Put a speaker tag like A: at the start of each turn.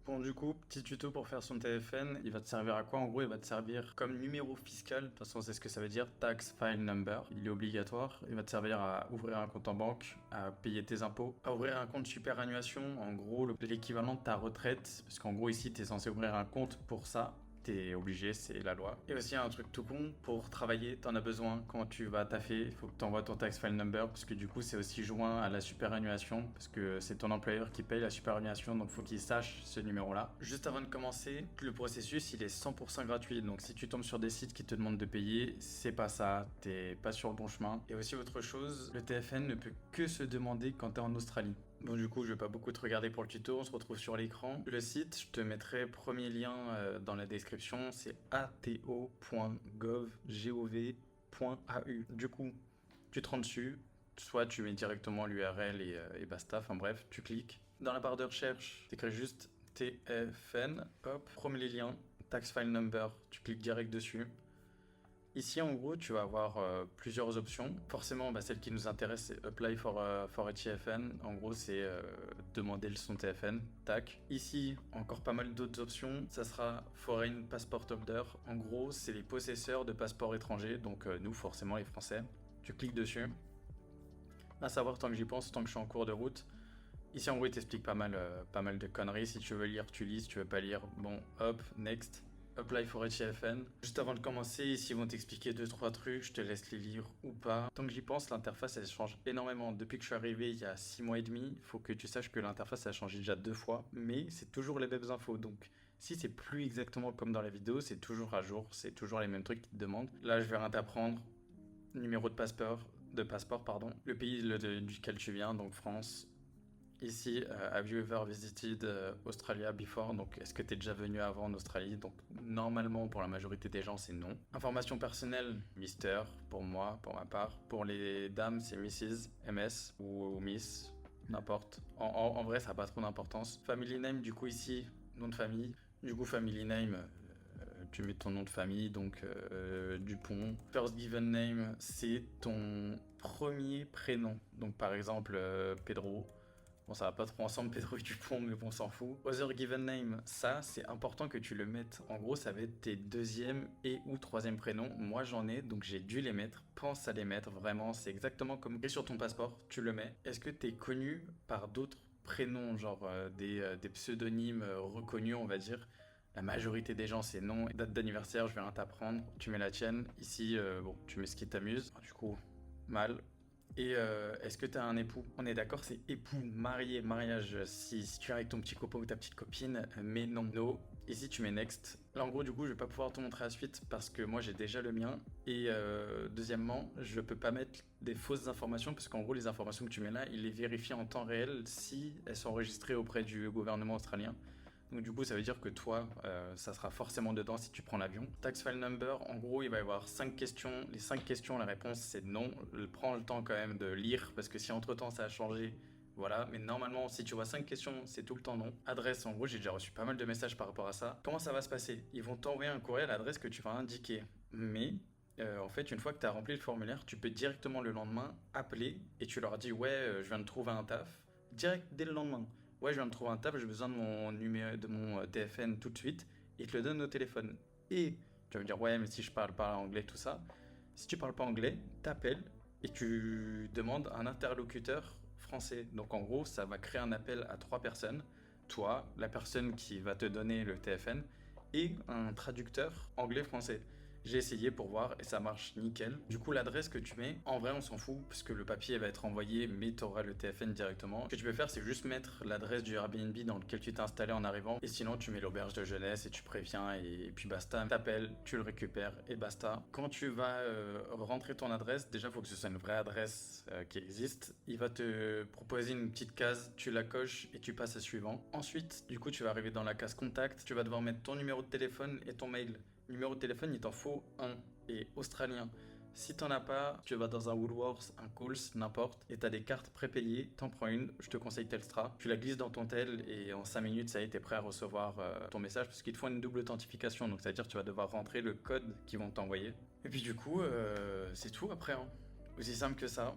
A: Bon, du coup, petit tuto pour faire son TFN, il va te servir à quoi? En gros, il va te servir comme numéro fiscal. De toute façon, c'est ce que ça veut dire, tax file number. Il est obligatoire. Il va te servir à ouvrir un compte en banque, à payer tes impôts, à ouvrir un compte superannuation. En gros, l'équivalent de ta retraite. Parce qu'en gros, ici, tu es censé ouvrir un compte pour ça. T'es obligé, c'est la loi. Et aussi un truc tout con, pour travailler, t'en as besoin quand tu vas taffer, il faut que t'envoies ton tax file number, parce que du coup c'est aussi joint à la superannuation, parce que c'est ton employeur qui paye la superannuation, donc faut qu'il sache ce numéro-là. Juste avant de commencer, le processus il est 100% gratuit, donc si tu tombes sur des sites qui te demandent de payer, c'est pas ça, t'es pas sur le bon chemin. Et aussi autre chose, le TFN ne peut que se demander quand t'es en Australie. Bon, du coup, je vais pas beaucoup te regarder pour le tuto, on se retrouve sur l'écran. Le site, je te mettrai premier lien dans la description, c'est ato.gov.au. Du coup, tu te rends dessus, soit tu mets directement l'URL et basta, enfin bref, tu cliques. Dans la barre de recherche, tu écris juste TFN, hop, premier lien, tax file number, tu cliques direct dessus. Ici, en gros, tu vas avoir plusieurs options. Forcément, celle qui nous intéresse, c'est Apply for a TFN. En gros, c'est demander son TFN. Tac. Ici, encore pas mal d'autres options. Ça sera Foreign Passport Holder. En gros, c'est les possesseurs de passeports étrangers. Donc, nous, forcément, les Français. Tu cliques dessus. À savoir, tant que j'y pense, tant que je suis en cours de route. Ici, en gros, il t'explique pas mal de conneries. Si tu veux lire, tu lis. Si tu veux pas lire, bon, hop, next. Apply for HFN. Juste avant de commencer, ici ils vont t'expliquer 2-3 trucs, je te laisse les lire ou pas. Tant que j'y pense, l'interface elle change énormément. Depuis que je suis arrivé il y a 6 mois et demi, il faut que tu saches que l'interface a changé déjà 2 fois, mais c'est toujours les mêmes infos. Donc si c'est plus exactement comme dans la vidéo, c'est toujours à jour, c'est toujours les mêmes trucs qui te demandent. Là je vais rien t'apprendre. Numéro de passeport, pardon. Le pays duquel tu viens, donc France. Ici, have you ever visited Australia before? Donc, est-ce que tu es déjà venu avant en Australie? Donc, normalement, pour la majorité des gens, c'est non. Information personnelle, Mister, pour moi, pour ma part. Pour les dames, c'est Mrs, MS ou Miss, n'importe. En vrai, ça n'a pas trop d'importance. Family name, du coup, ici, nom de famille. Du coup, family name, tu mets ton nom de famille, donc Dupont. First given name, c'est ton premier prénom. Donc, par exemple, Pedro. Bon, ça va pas trop ensemble, Pedro et Dupont, mais bon, on s'en fout. Other given name, ça, c'est important que tu le mettes. En gros, ça va être tes deuxième et ou troisième prénoms. Moi, j'en ai, donc j'ai dû les mettre. Pense à les mettre, vraiment, c'est exactement comme écrit sur ton passeport, tu le mets. Est-ce que t'es connu par d'autres prénoms, genre des pseudonymes reconnus, on va dire? La majorité des gens, c'est non. Date d'anniversaire, je vais rien t'apprendre. Tu mets la tienne. Ici, bon, tu mets ce qui t'amuse. Du coup, mal. Et est-ce que tu as un époux? On est d'accord, c'est époux, marié, mariage. Si tu es avec ton petit copain ou ta petite copine, mais non, no. Ici, tu mets next. Là, en gros, du coup, je vais pas pouvoir te montrer la suite parce que moi, j'ai déjà le mien. Et deuxièmement, je peux pas mettre des fausses informations parce qu'en gros, les informations que tu mets là, il les vérifie en temps réel si elles sont enregistrées auprès du gouvernement australien. Donc du coup, ça veut dire que toi, ça sera forcément dedans si tu prends l'avion. Tax file number, en gros, il va y avoir 5 questions. Les 5 questions, la réponse c'est non. Prends le temps quand même de lire parce que si entre-temps ça a changé, voilà. Mais normalement, si tu vois 5 questions, c'est tout le temps non. Adresse, en gros, j'ai déjà reçu pas mal de messages par rapport à ça. Comment ça va se passer? Ils vont t'envoyer un courriel à l'adresse que tu vas indiquer. Mais en fait, une fois que tu as rempli le formulaire, tu peux directement le lendemain appeler et tu leur dis ouais, je viens de trouver un taf. Direct dès le lendemain. Ouais, je viens de trouver un taf, j'ai besoin de mon numéro, de mon TFN tout de suite. Il te le donne au téléphone. Et tu vas me dire ouais, mais si je parle pas anglais, tout ça. Si tu parles pas anglais, t'appelles et tu demandes un interlocuteur français. Donc en gros, ça va créer un appel à 3 personnes. Toi, la personne qui va te donner le TFN et un traducteur anglais-français. J'ai essayé pour voir et ça marche nickel. Du coup, l'adresse que tu mets, en vrai, on s'en fout parce que le papier va être envoyé, mais tu auras le TFN directement. Ce que tu peux faire, c'est juste mettre l'adresse du Airbnb dans lequel tu t'es installé en arrivant. Et sinon, tu mets l'auberge de jeunesse et tu préviens et puis basta. T'appelles, tu le récupères et basta. Quand tu vas rentrer ton adresse, déjà, il faut que ce soit une vraie adresse qui existe. Il va te proposer une petite case, tu la coches et tu passes à suivant. Ensuite, du coup, tu vas arriver dans la case contact. Tu vas devoir mettre ton numéro de téléphone et ton mail. Numéro de téléphone, il t'en faut un et australien. Si t'en as pas, tu vas dans un Woolworths, un Coles, n'importe, et t'as des cartes prépayées, t'en prends une, je te conseille Telstra. Tu la glisses dans ton tel et en 5 minutes, ça y est, t'es prêt à recevoir ton message parce qu'ils te font une double authentification, donc c'est-à-dire que tu vas devoir rentrer le code qu'ils vont t'envoyer. Et puis du coup, c'est tout après, hein. Aussi simple que ça.